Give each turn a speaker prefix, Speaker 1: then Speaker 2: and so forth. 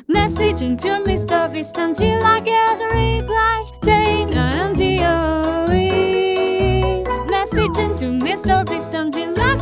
Speaker 1: Messaging to Mr. Beast until I get a reply. Dana and DOE. Messaging to Mr. Beast until I